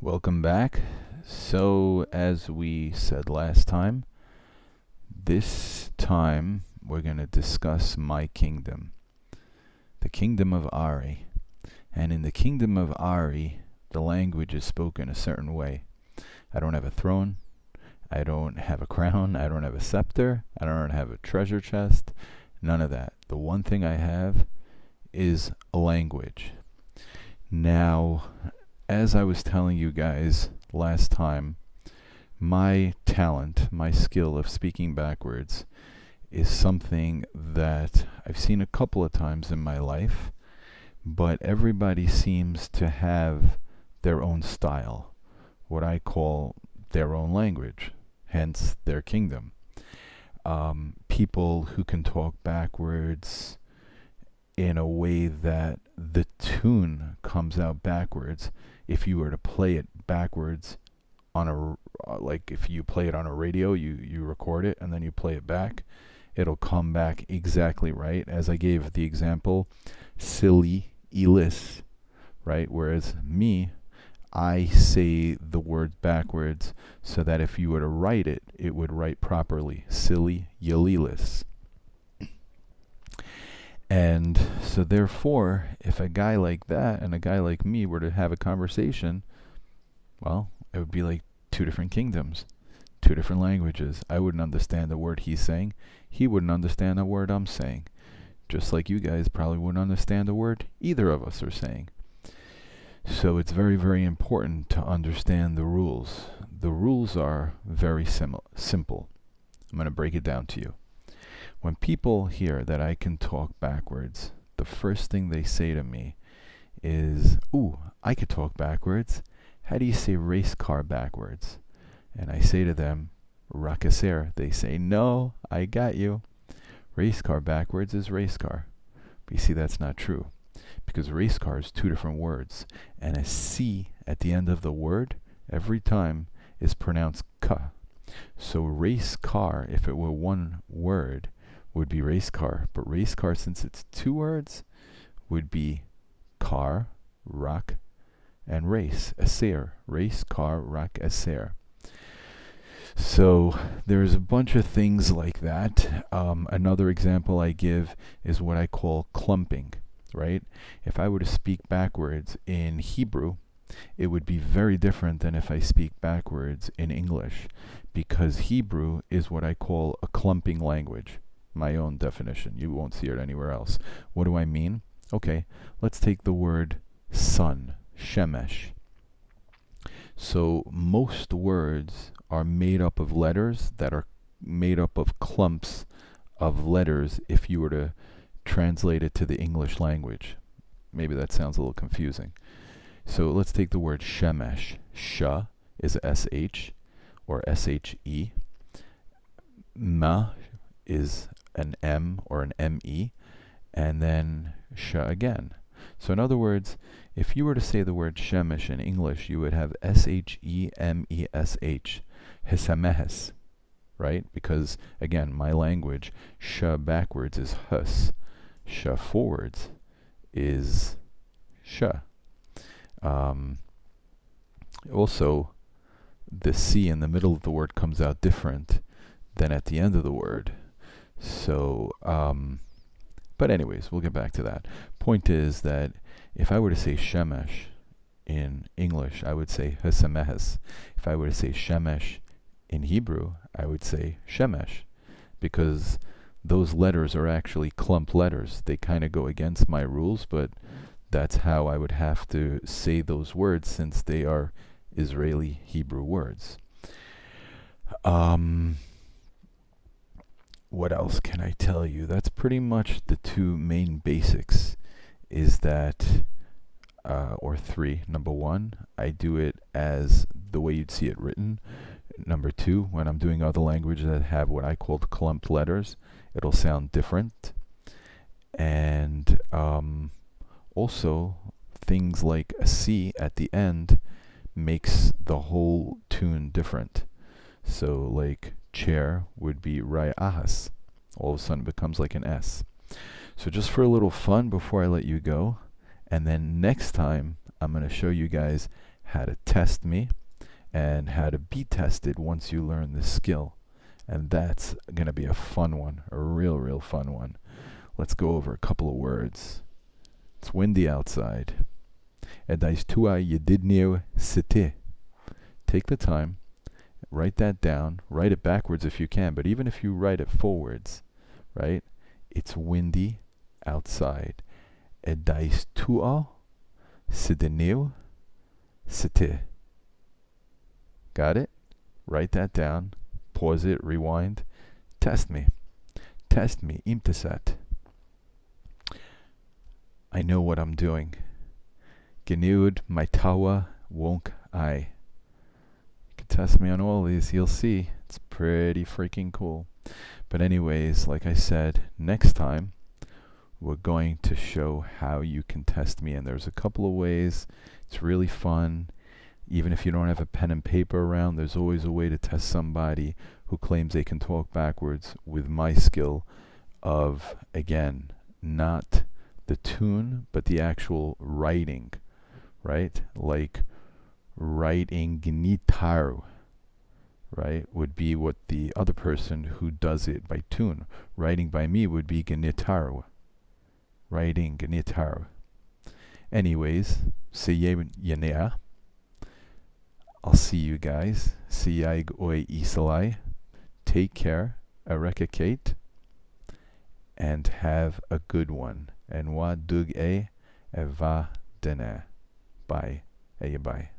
Welcome back. So, as we said last time, this time we're going to discuss my kingdom, the kingdom of Ari. And in the kingdom of Ari, the language is spoken a certain way. I don't have a throne. I don't have a crown. I don't have a scepter. I don't have a treasure chest. None of that. The one thing I have is a language. Now, as I was telling you guys last time, my talent, my skill of speaking backwards is something that I've seen a couple of times in my life, but everybody seems to have their own style, what I call their own language, hence their kingdom. People who can talk backwards in a way that the tune comes out backwards. If you were to play it backwards on like if you play it on a radio, you record it and then you play it back, it'll come back exactly right. As I gave the example, silly, elis, right? Whereas me, I say the word backwards so that if you were to write it, it would write properly. Silly, yalilis. And so therefore, if a guy like that and a guy like me were to have a conversation, well, it would be like two different kingdoms, two different languages. I wouldn't understand the word he's saying. He wouldn't understand the word I'm saying. Just like you guys probably wouldn't understand the word either of us are saying. So it's very, very important to understand the rules. The rules are very simple. I'm going to break it down to you. When people hear that I can talk backwards, the first thing they say to me is, "Ooh, I could talk backwards. How do you say race car backwards?" And I say to them, "Rakaser." They say, "No, I got you. Race car backwards is race car." But you see, that's not true. Because race car is two different words. And a C at the end of the word, every time, is pronounced ka. So race car, if it were one word, would be race car. But race car, since it's two words, would be car, rak, and race, aser. Race, car, rak, aser. So there's a bunch of things like that. Another example I give is what I call clumping, right? If I were to speak backwards in Hebrew, it would be very different than if I speak backwards in English, because Hebrew is what I call a clumping language. My own definition. You won't see it anywhere else. What do I mean? Okay, let's take the word sun, shemesh. So most words are made up of letters that are made up of clumps of letters if you were to translate it to the English language. Maybe that sounds a little confusing. So let's take the word shemesh. Sh is SH or SHE. Ma is an M or an ME, and then sh again. So in other words, if you were to say the word shemesh in English, you would have SHEMESH, hesamehes, right? Because again, my language, sh backwards is hus, sh forwards is sh. Also, the C in the middle of the word comes out different than at the end of the word. So, but anyways, we'll get back to that. Point is that if I were to say shemesh in English, I would say hesamehes. If I were to say shemesh in Hebrew, I would say shemesh, because those letters are actually clump letters. They kind of go against my rules, but that's how I would have to say those words since they are Israeli Hebrew words. What else can I tell you? That's pretty much the two main basics, is that, or three. Number one, I do it as the way you'd see it written. Number two, when I'm doing other languages that have what I call clumped letters, it'll sound different. And also, things like a C at the end makes the whole tune different. So like chair would be rayahas. All of a sudden it becomes like an S. So just for a little fun before I let you go, and then next time I'm going to show you guys how to test me, and how to be tested once you learn this skill. And that's going to be a fun one, a real fun one. Let's go over a couple of words. It's windy outside. Edais tua yedidneu site. Take the time, write that down, write it backwards if you can, but even if you write it forwards, right? It's windy outside. Edais tua sidineu site. Got it? Write that down, pause it, rewind. Test me. Test me. Imtesat. I know what I'm doing. Genuud maitawa wonk I. You can test me on all these, you'll see. It's pretty freaking cool. But anyways, like I said, next time we're going to show how you can test me. And there's a couple of ways. It's really fun. Even if you don't have a pen and paper around, there's always a way to test somebody who claims they can talk backwards with my skill of, again, not the tune, but the actual writing, right? Like writing gnitaru, right, would be what the other person who does it by tune. Writing by me would be gnitaru. Writing gnitaru. Anyways, yanea. I'll see you guys. Siag oi isalai. Take care. Arekakate. And have a good one. And wa dug e eva dene. Bye. Bye.